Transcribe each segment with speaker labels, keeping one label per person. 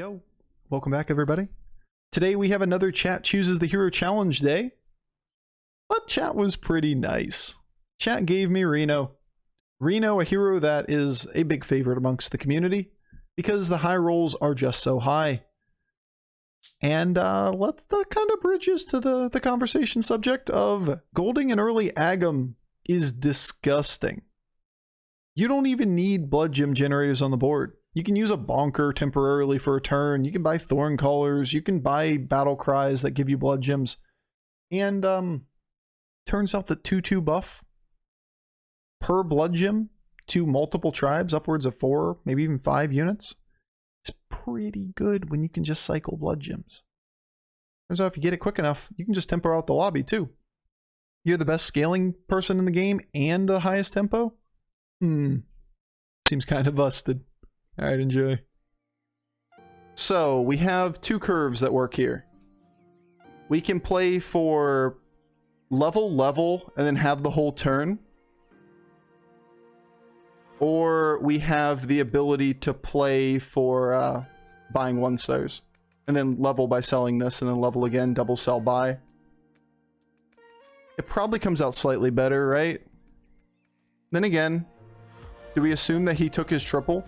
Speaker 1: Yo, welcome back everybody. Today we have another Chat Chooses the Hero Challenge day. But chat was pretty nice. Chat gave me Reno. Reno, a hero that is a big favorite amongst the community because the high rolls are just so high. And that kind of bridges to the conversation subject of golding an early Aggem is disgusting. You don't even need blood gem generators on the board. You can use a bonker temporarily for a turn. You can buy thorn callers. You can buy battlecries that give you blood gems. And turns out the 2/2 buff per blood gem to multiple tribes, upwards of 4, maybe even 5 units, it's pretty good when you can just cycle blood gems. Turns out if you get it quick enough, you can just tempo out the lobby too. You're the best scaling person in the game and the highest tempo? Seems kind of busted. Alright, enjoy. So, we have two curves that work here. We can play for level, and then have the whole turn. Or we have the ability to play for buying 1-stars. And then level by selling this, and then level again, double sell buy. It probably comes out slightly better, right? Then again, do we assume that he took his triple?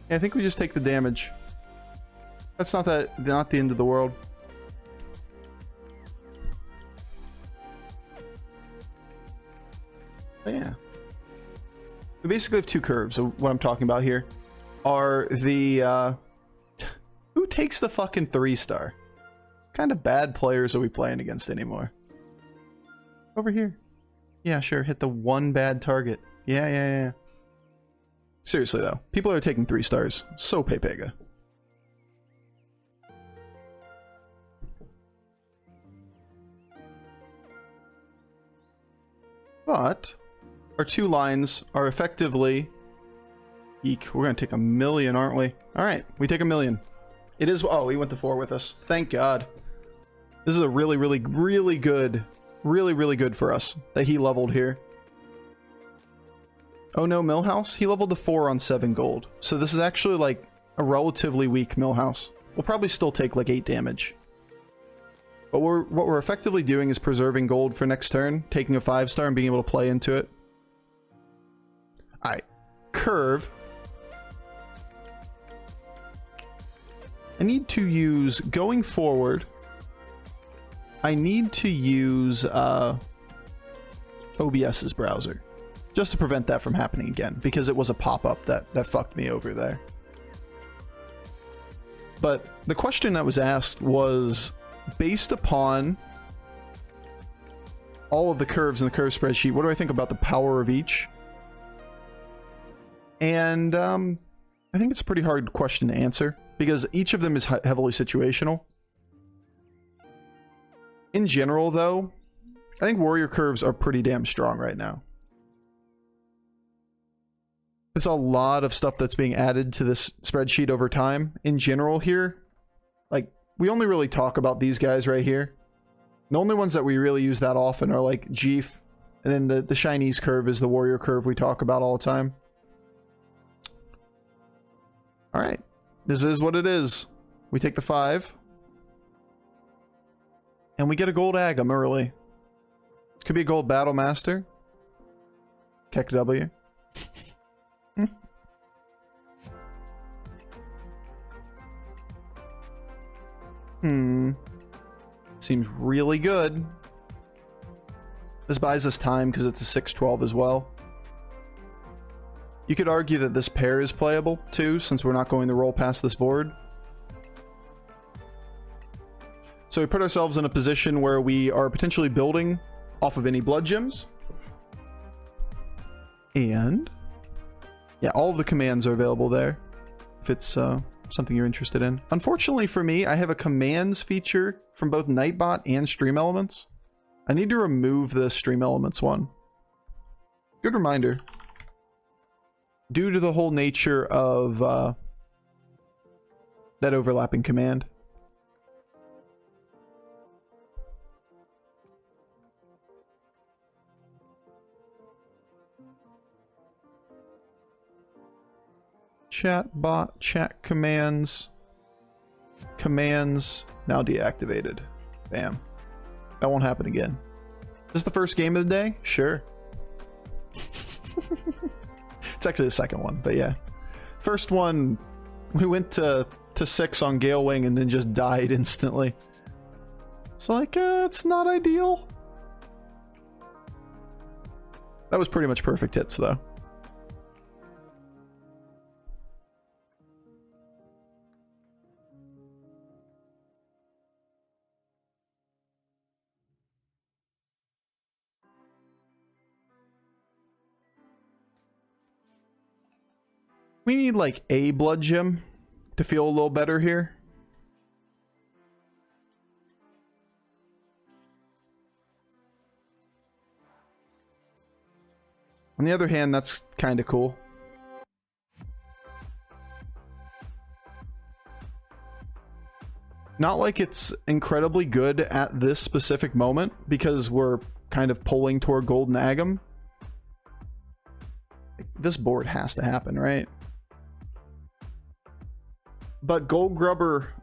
Speaker 1: I think we just take the damage. That's not the end of the world. But yeah. We basically have two curves. So what I'm talking about here are the who takes the fucking 3-star? What kind of bad players are we playing against anymore? Over here. Yeah, sure. Hit the one bad target. Yeah. Seriously though, people are taking 3-stars. So pepega. But our two lines are effectively... Eek, we're gonna take 1 million, aren't we? Alright, we take 1 million. It is... Oh, he went to 4 with us. Thank God. This is a really good... Really good for us that he leveled here. Oh no, Millhouse? He leveled to 4 on 7 gold. So this is actually like a relatively weak Millhouse. We'll probably still take like 8 damage. But what we're effectively doing is preserving gold for next turn, taking a 5-star and being able to play into it. Alright. Curve. I need to use, going forward, I need to use OBS's browser. Just to prevent that from happening again, because it was a pop-up that fucked me over there. But the question that was asked was, based upon all of the curves in the curve spreadsheet, what do I think about the power of each? And I think it's a pretty hard question to answer, because each of them is heavily situational. In general, though, I think warrior curves are pretty damn strong right now. There's a lot of stuff that's being added to this spreadsheet over time. In general here, like, we only really talk about these guys right here. The only ones that we really use that often are like Jeef, and then the Chinese curve is the warrior curve we talk about all the time. Alright, this is what it is. We take the 5. And we get a gold Aggem early. Could be a gold Battle Master. Keck W. Seems really good. This buys us time because it's a 6/12 as well. You could argue that this pair is playable too, since we're not going to roll past this board. So we put ourselves in a position where we are potentially building off of any blood gems. And yeah, all of the commands are available there if it's something you're interested in. Unfortunately for me, I have a commands feature from both Nightbot and Stream Elements. I need to remove the Stream Elements one. Good reminder. Due to the whole nature of that overlapping command. Chat bot, chat commands. Commands now deactivated. Bam. That won't happen again. Is this the first game of the day? Sure. It's actually the second one, but yeah. First one, we went to 6 on Gale Wing and then just died instantly. So like, it's not ideal. That was pretty much perfect hits though. We need like a blood gem to feel a little better here. On the other hand, that's kind of cool. Not like it's incredibly good at this specific moment because we're kind of pulling toward Golden Aggem. This board has to happen, right? But Gold Grubber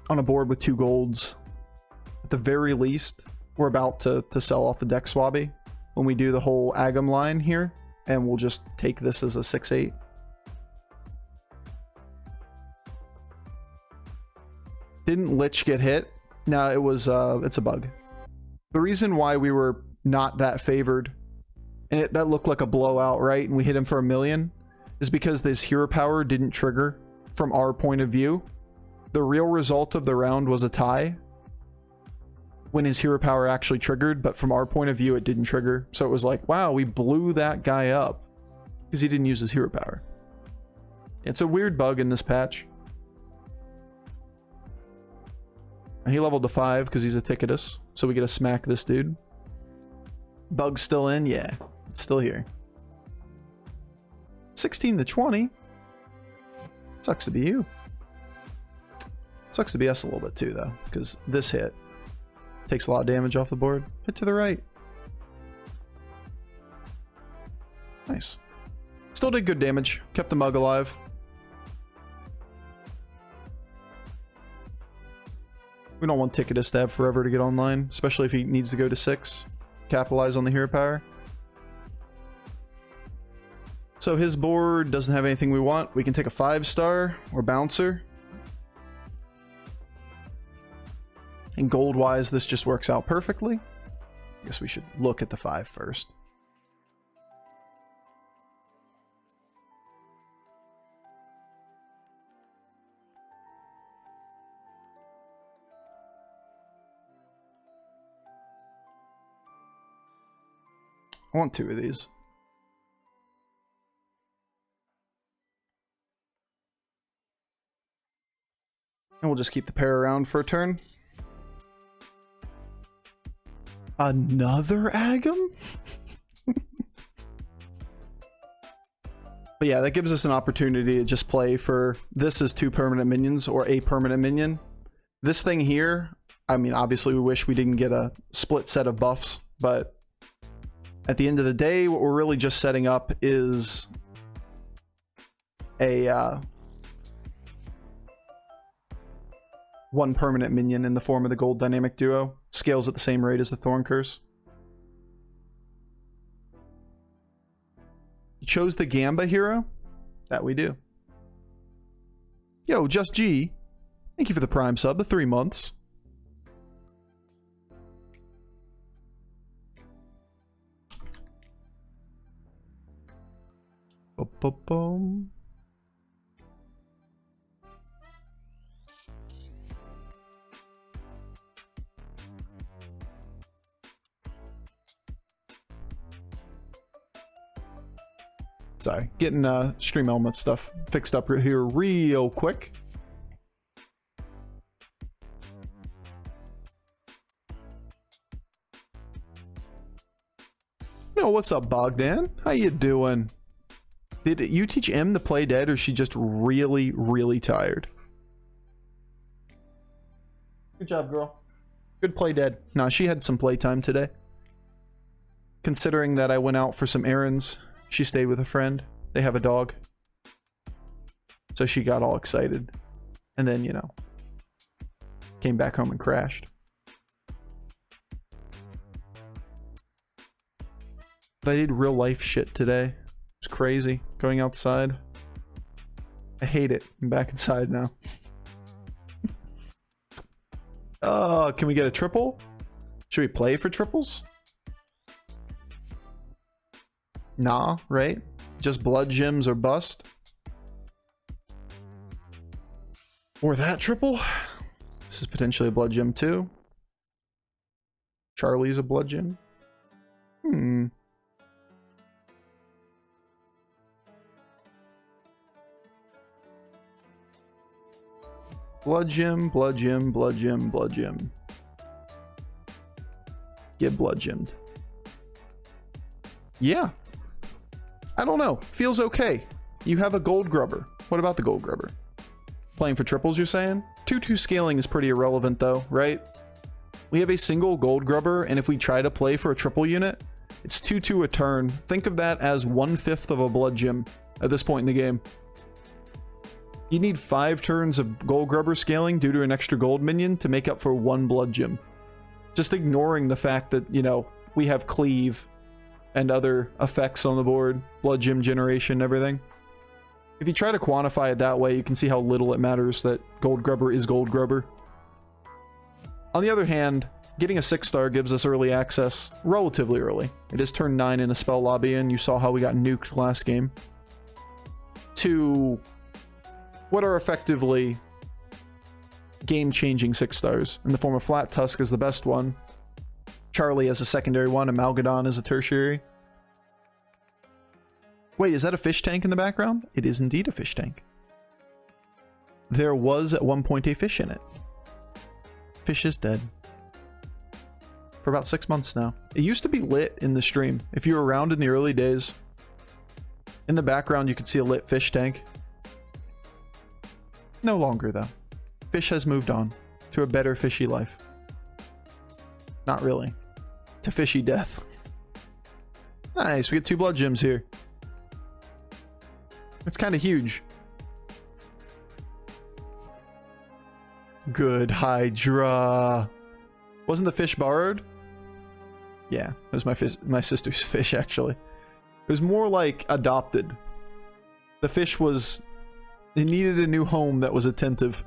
Speaker 1: on a board with 2 golds, at the very least, we're about to sell off the deck swabby when we do the whole Aggem line here, and we'll just take this as a 6/8. Didn't Lich get hit? No, it was it's a bug. The reason why we were not that favored, and that looked like a blowout, right? And we hit him for 1 million, is because this hero power didn't trigger. From our point of view, the real result of the round was a tie when his hero power actually triggered, but from our point of view it didn't trigger. So it was like, wow, we blew that guy up because he didn't use his hero power. It's a weird bug in this patch. And he leveled to 5 because he's a ticketus, so we get to smack this dude. Bug's still in? Yeah, it's still here. 16 to 20. Sucks to be you. Sucks to be us a little bit too, though, because this hit takes a lot of damage off the board. Hit to the right. Nice. Still did good damage. Kept the mug alive. We don't want Ticketus to have forever to get online, especially if he needs to go to 6. Capitalize on the hero power. So his board doesn't have anything we want. We can take a 5-star or bouncer. And gold-wise, this just works out perfectly. I guess we should look at the 5 first. I want 2 of these. And we'll just keep the pair around for a turn. Another Aggem? But yeah, that gives us an opportunity to just play for this as 2 permanent minions or a permanent minion. This thing here, I mean, obviously we wish we didn't get a split set of buffs, but at the end of the day, what we're really just setting up is a 1 permanent minion in the form of the gold dynamic duo. Scales at the same rate as the Thorn Curse. You chose the Gamba hero? That we do. Yo, Just G. Thank you for the Prime sub, the 3 months. Boom. Sorry, getting stream element stuff fixed up here real quick. Yo, what's up, Bogdan? How you doing? Did you teach M to play dead, or is she just really, really tired? Good job, girl. Good play dead. Nah, she had some playtime today. Considering that I went out for some errands, she stayed with a friend. They have a dog. So she got all excited. And then, you know, came back home and crashed. But I did real life shit today. It was crazy going outside. I hate it. I'm back inside now. Oh, can we get a triple? Should we play for triples? Nah, right? Just blood gems or bust. Or that triple. This is potentially a blood gem too. Charlie's a blood gem. Blood gem, blood gem, blood gem, blood gem. Get blood gemmed. Yeah. I don't know. Feels okay. You have a gold grubber. What about the gold grubber? Playing for triples, you're saying? 2-2 scaling is pretty irrelevant though, right? We have a single gold grubber, and if we try to play for a triple unit, it's 2-2 a turn. Think of that as 1/5 of a blood gem at this point in the game. You need 5 turns of gold grubber scaling due to an extra gold minion to make up for 1 blood gem. Just ignoring the fact that, you know, we have cleave and other effects on the board, blood gem generation and everything. If you try to quantify it that way, you can see how little it matters that gold grubber is gold grubber. On the other hand, getting a 6-star gives us early access, relatively early. It is turn 9 in a spell lobby, and you saw how we got nuked last game. To what are effectively game-changing 6-stars in the form of Flat Tusk is the best one, Charlie as a secondary one, and Malgadon as a tertiary. Wait, is that a fish tank in the background? It is indeed a fish tank. There was at one point a fish in it. Fish is dead. For about 6 months now. It used to be lit in the stream. If you were around in the early days, in the background you could see a lit fish tank. No longer though. Fish has moved on to a better fishy life. Not really. To fishy death. Nice, we get 2 blood gems here. It's kind of huge. Good Hydra. Wasn't the fish borrowed? Yeah, it was my sister's fish actually. It was more like adopted. The fish was... It needed a new home that was attentive.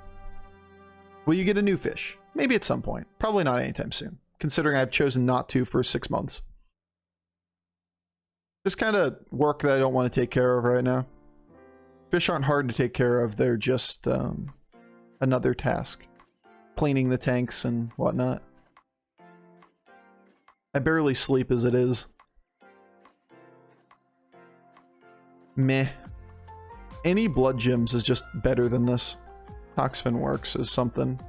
Speaker 1: Will you get a new fish? Maybe at some point. Probably not anytime soon, considering I've chosen not to for 6 months. Just kind of work that I don't want to take care of right now. Fish aren't hard to take care of. They're just another task. Cleaning the tanks and whatnot. I barely sleep as it is. Meh. Any blood gems is just better than this. Toxfin works as something.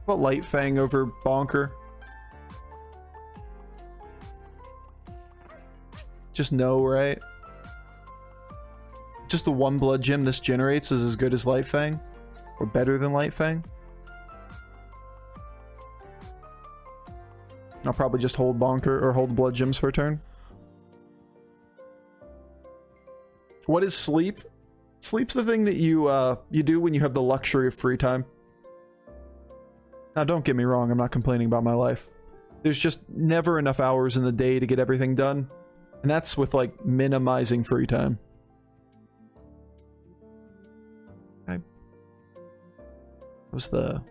Speaker 1: What Light Fang over Bonker? Just no, right? Just the 1 blood gem this generates is as good as Light Fang? Or better than Light Fang? I'll probably just hold Bonker or hold blood gems for a turn. What is sleep? Sleep's the thing that you do when you have the luxury of free time. Now, don't get me wrong, I'm not complaining about my life. There's just never enough hours in the day to get everything done. And that's with, like, minimizing free time. That was the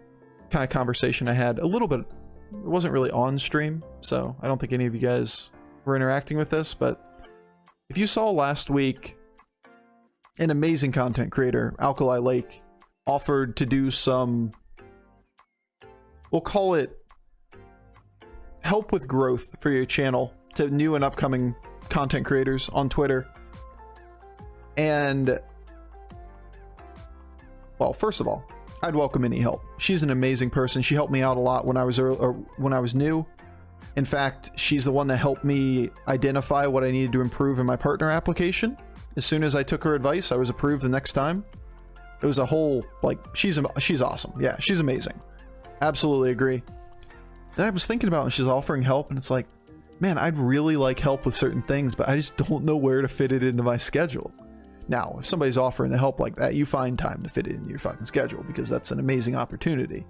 Speaker 1: kind of conversation I had a little bit. It wasn't really on stream, so I don't think any of you guys were interacting with this, but if you saw last week, an amazing content creator, Alkali Lake, offered to do some, we'll call it help with growth for your channel to new and upcoming content creators on Twitter. And, well, first of all, I'd welcome any help. She's an amazing person. She helped me out a lot when I was new. In fact, she's the one that helped me identify what I needed to improve in my partner application. As soon as I took her advice, I was approved the next time. It was a whole, like, she's awesome. Yeah, she's amazing. Absolutely agree. Then I was thinking about when she's offering help, and it's like, man, I'd really like help with certain things, but I just don't know where to fit it into my schedule. Now, if somebody's offering to help like that, you find time to fit it in your fucking schedule, because that's an amazing opportunity.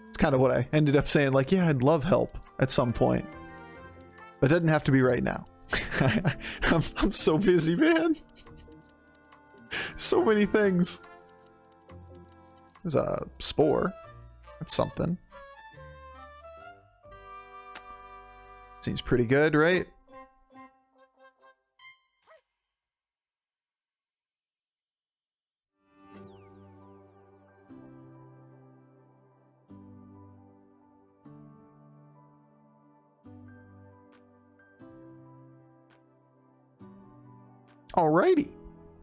Speaker 1: It's kind of what I ended up saying, like, yeah, I'd love help at some point, but it doesn't have to be right now. I'm so busy, man. So many things. There's a spore. That's something. Seems pretty good, right? Alrighty.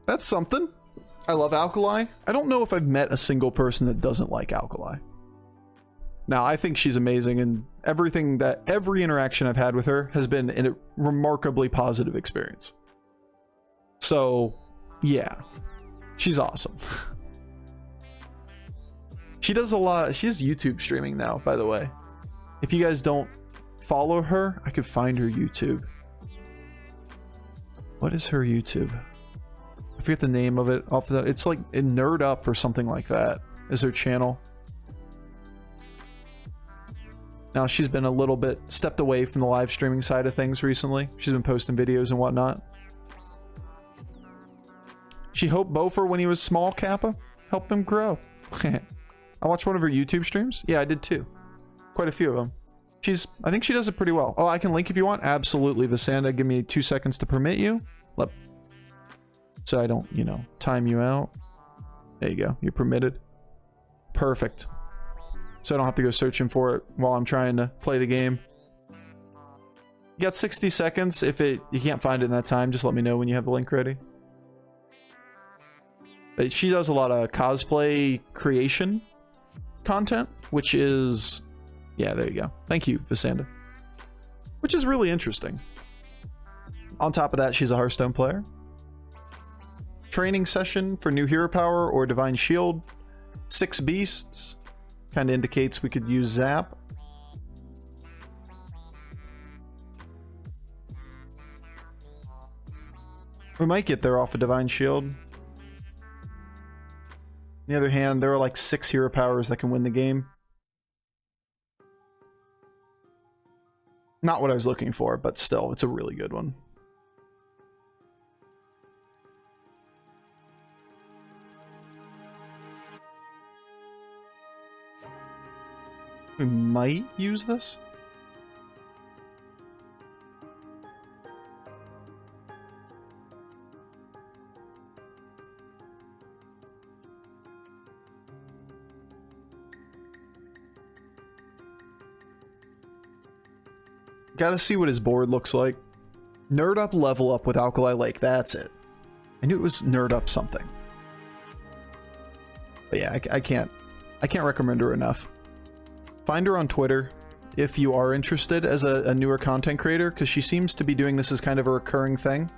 Speaker 1: That's something. I love Alkali. I don't know if I've met a single person that doesn't like Alkali. Now, I think she's amazing, and every interaction I've had with her has been a remarkably positive experience. So, yeah. She's awesome. She does a lot. She's YouTube streaming now, by the way. If you guys don't follow her, I could find her YouTube. What is her YouTube? I forget the name of it. It's like Nerd Up or something like that is her channel. Now she's been a little bit stepped away from the live streaming side of things recently. She's been posting videos and whatnot. She hoped Bofur when he was small, Kappa. Helped him grow. I watched one of her YouTube streams. Yeah, I did too. Quite a few of them. I think she does it pretty well. Oh, I can link if you want. Absolutely, Visanda. Give me 2 seconds to permit you. So I don't, you know, time you out. There you go. You're permitted. Perfect. So I don't have to go searching for it while I'm trying to play the game. You got 60 seconds. If you can't find it in that time, just let me know when you have the link ready. But she does a lot of cosplay creation content, which is... Yeah, there you go. Thank you, Visanda. Which is really interesting. On top of that, she's a Hearthstone player. Training session for new hero power or divine shield. 6 beasts. Kind of indicates we could use Zap. We might get there off a divine shield. On the other hand, there are like 6 hero powers that can win the game. Not what I was looking for, but still, it's a really good one. We might use this. Gotta see what his board looks like. Nerd Up, level up with Alkali Lake. That's it. I knew it was Nerd Up something. But yeah, I can't recommend her enough. Find her on Twitter if you are interested as a newer content creator, because she seems to be doing this as kind of a recurring thing.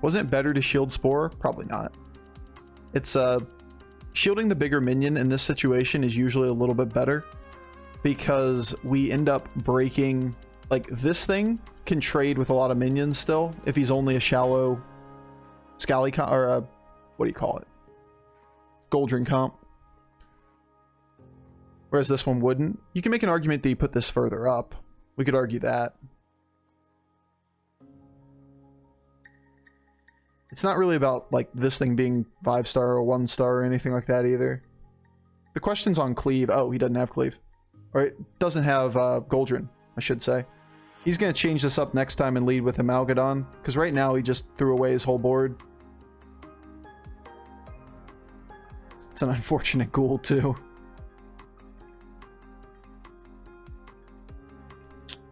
Speaker 1: Wasn't it better to shield Spore? Probably not. It's shielding the bigger minion in this situation is usually a little bit better, because we end up breaking... Like, this thing can trade with a lot of minions still, if he's only a shallow Scally comp, or what do you call it? Goldrin comp. Whereas this one wouldn't. You can make an argument that you put this further up. We could argue that. It's not really about, like, this thing being 5-star or 1-star or anything like that either. The question's on Cleave. Oh, he doesn't have Cleave. Or it doesn't have Goldrin, I should say. He's going to change this up next time and lead with Amalgadon, because right now he just threw away his whole board. It's an unfortunate ghoul, too.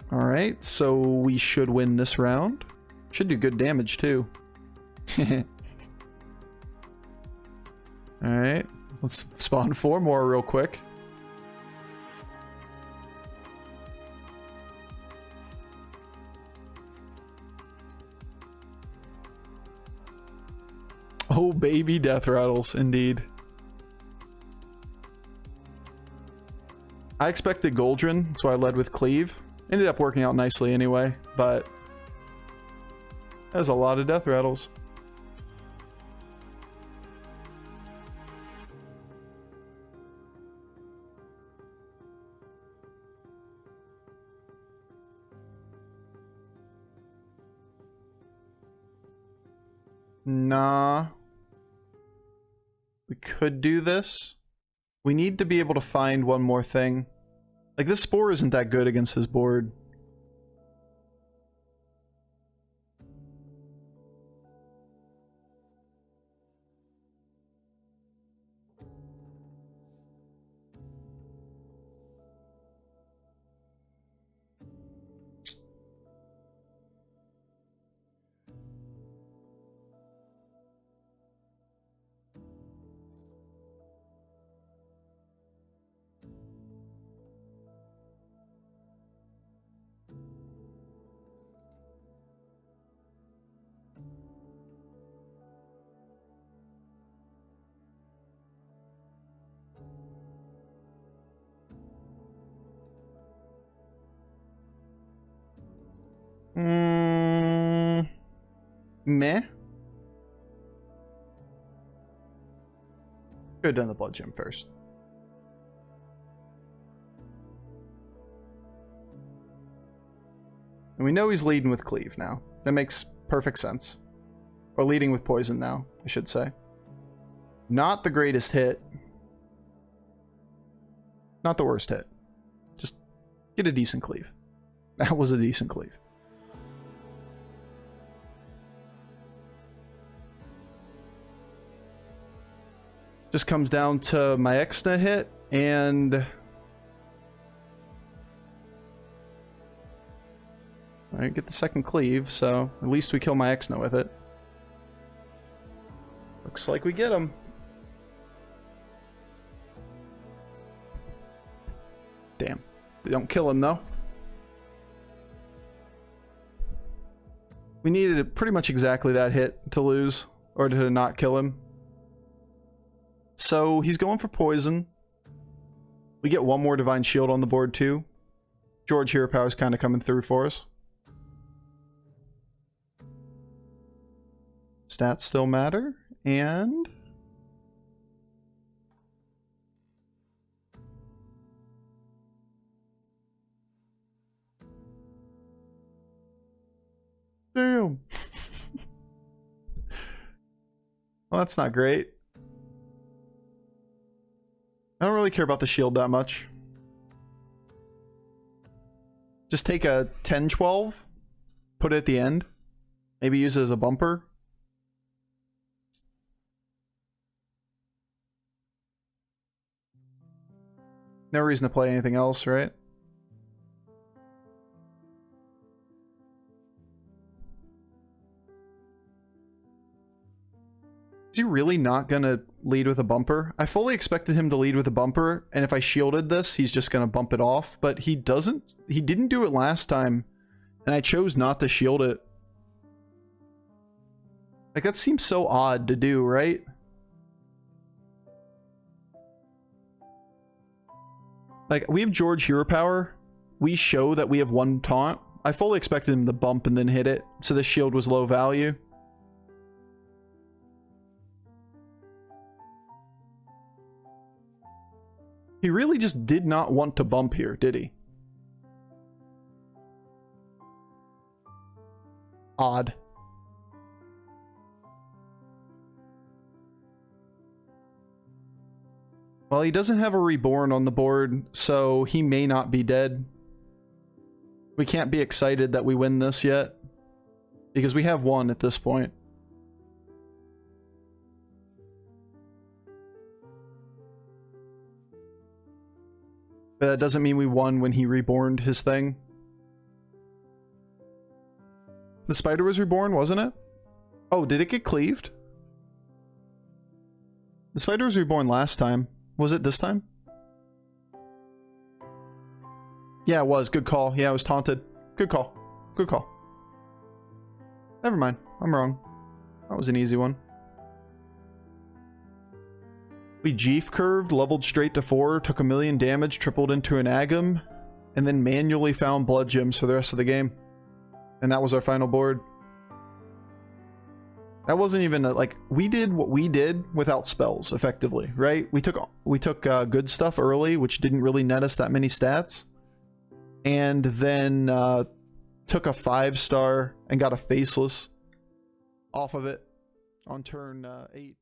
Speaker 1: Alright, so we should win this round. Should do good damage, too. Alright, let's spawn 4 more real quick. Oh, baby death rattles, indeed. I expected Goldrin, so I led with Cleave. Ended up working out nicely anyway, but that was a lot of death rattles. Nah. We could do this. We need to be able to find one more thing. Like, this Spore isn't that good against his board. Meh. Could have done the Blood Gem first. And we know he's leading with Cleave now. That makes perfect sense. Or leading with Poison now, I should say. Not the greatest hit. Not the worst hit. Just get a decent Cleave. That was a decent Cleave. Just comes down to my Exna hit and I get the second Cleave, so at least we kill my Exna with it. Looks like we get him. Damn. We don't kill him though. We needed pretty much exactly that hit to lose, or to not kill him. So he's going for poison. We get one more Divine Shield on the board too. George Hero Power is kind of coming through for us. Stats still matter, and damn. Well, that's not great. I don't really care about the shield that much. Just take a 10-12, put it at the end. Maybe use it as a bumper. No reason to play anything else, right? Is he really not gonna lead with a bumper? I fully expected him to lead with a bumper, and if I shielded this, he's just gonna bump it off, but he doesn't. He didn't do it last time, and I chose not to shield it. Like, that seems so odd to do, right? Like, we have George Hero Power. We show that we have one taunt. I fully expected him to bump and then hit it, so the shield was low value. He really just did not want to bump here, did he? Odd. Well, he doesn't have a Reborn on the board, so he may not be dead. We can't be excited that we win this yet, because we have one at this point. But that doesn't mean we won when he reborned his thing. The spider was reborn, wasn't it? Oh, did it get cleaved? The spider was reborn last time. Was it this time? Yeah, it was. Good call. Yeah, I was taunted. Good call. Good call. Never mind. I'm wrong. That was an easy one. We Jeef curved, leveled straight to 4, took 1,000,000 damage, tripled into an Aggem, and then manually found blood gems for the rest of the game. And that was our final board. That wasn't even like, we did what we did without spells, effectively, right? We took good stuff early, which didn't really net us that many stats, and then took a 5-star and got a Faceless off of it. on turn 8.